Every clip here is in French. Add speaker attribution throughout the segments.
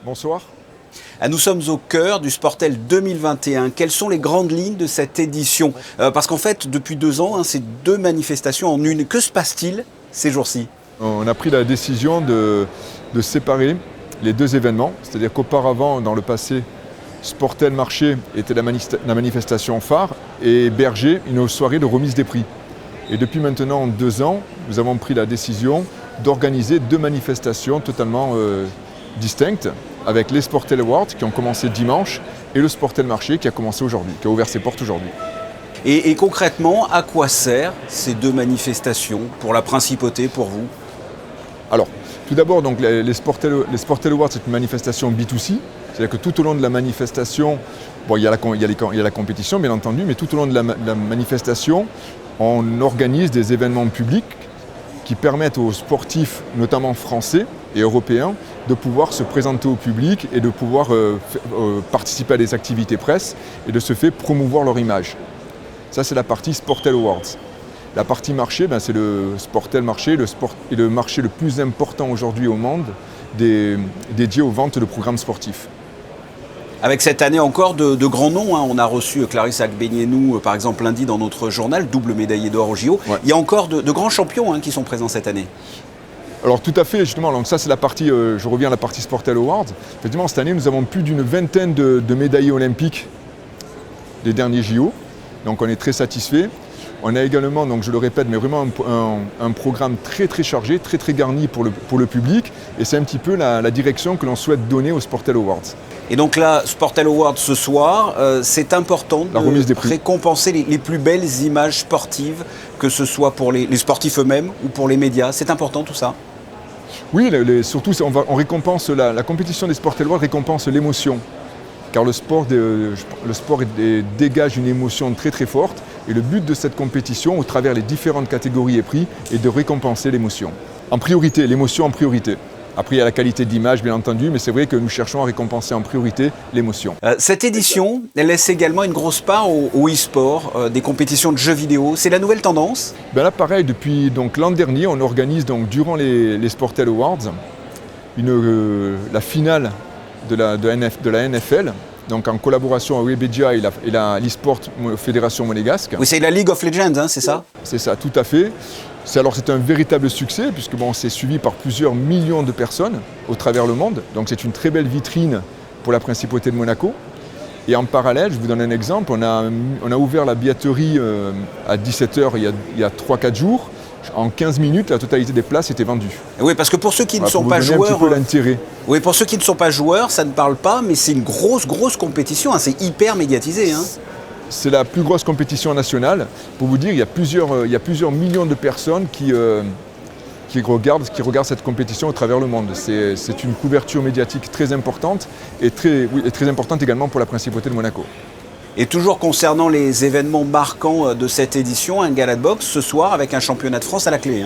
Speaker 1: Bonsoir.
Speaker 2: Nous sommes au cœur du Sportel 2021. Quelles sont les grandes lignes de cette édition? Parce qu'en fait, depuis 2 ans, c'est 2 manifestations en une. Que se passe-t-il ces jours-ci?
Speaker 1: On a pris la décision de séparer les 2 événements. C'est-à-dire qu'auparavant, dans le passé, Sportel Marché était la manifestation phare et Berger, une soirée de remise des prix. Et depuis maintenant 2 ans, nous avons pris la décision d'organiser 2 manifestations totalement distinctes, avec les Sportel Awards qui ont commencé dimanche et le Sportel Marché qui a commencé aujourd'hui, qui a ouvert ses portes aujourd'hui.
Speaker 2: Et concrètement, à quoi servent ces 2 manifestations pour la principauté, pour vous?
Speaker 1: Alors, tout d'abord, donc, les Sportel Awards, c'est une manifestation B2C, c'est-à-dire que tout au long de la manifestation, il y a la compétition bien entendu, mais tout au long de la manifestation, on organise des événements publics qui permettent aux sportifs, notamment français et européens, de pouvoir se présenter au public et de pouvoir participer à des activités presse et de ce fait promouvoir leur image. Ça, c'est la partie Sportel Awards. La partie marché, c'est le Sportel Marché, le marché le plus important aujourd'hui au monde dédié aux ventes de programmes sportifs.
Speaker 2: Avec cette année encore de grands noms, on a reçu Clarisse Agbenienou par exemple lundi dans notre journal, double médaillée d'or au JO. Ouais. Il y a encore de grands champions qui sont présents cette année.
Speaker 1: Alors tout à fait, justement, donc ça c'est la partie, je reviens à la partie Sportel Awards. Effectivement, cette année nous avons plus d'une vingtaine de médaillés olympiques des derniers JO, donc on est très satisfait. On a également, donc je le répète, mais vraiment un programme très très chargé, très très garni pour le public, et c'est un petit peu la direction que l'on souhaite donner aux Sportel Awards.
Speaker 2: Et donc là, Sportel Awards ce soir, c'est important de récompenser les plus belles images sportives, que ce soit pour les sportifs eux-mêmes ou pour les médias. C'est important tout ça?
Speaker 1: Oui, surtout on récompense la compétition des Sportel Awards récompense l'émotion. Car le sport dégage une émotion très très forte et le but de cette compétition, au travers les différentes catégories et prix, est de récompenser l'émotion. En priorité, l'émotion en priorité. Après, il y a la qualité d'image, bien entendu, mais c'est vrai que nous cherchons à récompenser en priorité l'émotion.
Speaker 2: Cette édition, elle laisse également une grosse part au e-sport, des compétitions de jeux vidéo. C'est la nouvelle tendance?
Speaker 1: Là, pareil, depuis l'an dernier, on organise durant les Sportel Awards la finale de la NFL, donc en collaboration avec Webedia et l'e-sport Fédération Monégasque.
Speaker 2: Oui, c'est la League of Legends, c'est ça?
Speaker 1: C'est ça, tout à fait. C'est un véritable succès puisque c'est suivi par plusieurs millions de personnes au travers le monde. Donc c'est une très belle vitrine pour la principauté de Monaco. Et en parallèle, je vous donne un exemple, on a ouvert la billetterie à 17h il y a 3-4 jours. En 15 minutes, la totalité des places était vendue.
Speaker 2: Oui, parce que pour ceux qui ne sont pas joueurs,
Speaker 1: un petit peu l'intérêt.
Speaker 2: Oui, pour ceux qui ne sont pas joueurs, ça ne parle pas, mais c'est une grosse compétition. C'est hyper médiatisé.
Speaker 1: C'est la plus grosse compétition nationale. Pour vous dire, il y a plusieurs millions de personnes qui regardent cette compétition à travers le monde. C'est une couverture médiatique très importante et très importante également pour la principauté de Monaco.
Speaker 2: Et toujours concernant les événements marquants de cette édition, un gala de boxe ce soir avec un championnat de France à la clé.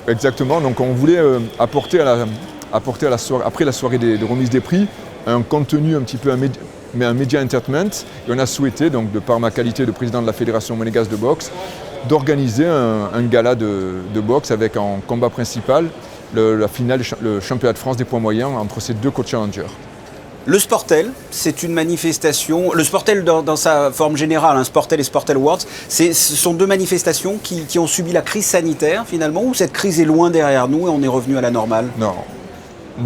Speaker 1: Exactement, donc on voulait apporter à la soirée, après la soirée de remise des prix, un contenu un petit peu un média entertainment. Et on a souhaité, donc de par ma qualité de président de la Fédération monégasque de boxe, d'organiser un gala de boxe avec en combat principal la finale, le championnat de France des poids moyens entre ces 2 coachs challengers.
Speaker 2: Le Sportel, c'est une manifestation, le Sportel dans sa forme générale, Sportel et Sportel Awards, ce sont 2 manifestations qui ont subi la crise sanitaire finalement, ou cette crise est loin derrière nous et on est revenu à la normale?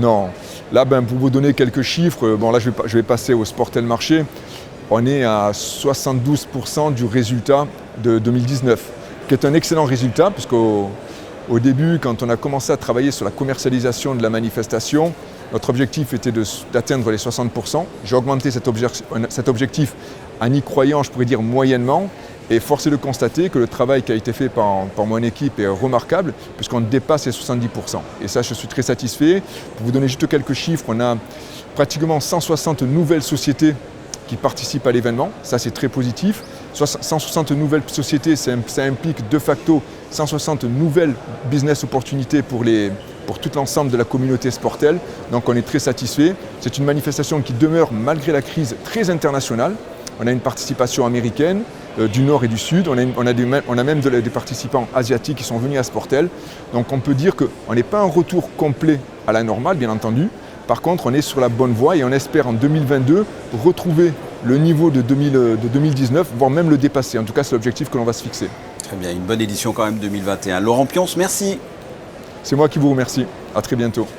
Speaker 1: Non. Là, pour vous donner quelques chiffres, là je vais passer au Sportel Marché, on est à 72% du résultat de 2019, qui est un excellent résultat, puisqu'au début, quand on a commencé à travailler sur la commercialisation de la manifestation, notre objectif était d'atteindre les 60%. J'ai augmenté cet objectif en y croyant, je pourrais dire moyennement, et force est de constater que le travail qui a été fait par mon équipe est remarquable, puisqu'on dépasse les 70%. Et ça, je suis très satisfait. Pour vous donner juste quelques chiffres, on a pratiquement 160 nouvelles sociétés qui participent à l'événement. Ça, c'est très positif. 160 nouvelles sociétés, ça implique de facto 160 nouvelles business opportunités pour tout l'ensemble de la communauté Sportel. Donc on est très satisfait. C'est une manifestation qui demeure, malgré la crise, très internationale. On a une participation américaine, du Nord et du Sud. On a même des participants asiatiques qui sont venus à Sportel. Donc on peut dire qu'on n'est pas un retour complet à la normale, bien entendu, Par contre, on est sur la bonne voie et on espère en 2022 retrouver le niveau de 2019, voire même le dépasser. En tout cas, c'est l'objectif que l'on va se fixer.
Speaker 2: Très bien, une bonne édition quand même 2021. Laurent Pionce, merci.
Speaker 1: C'est moi qui vous remercie. À très bientôt.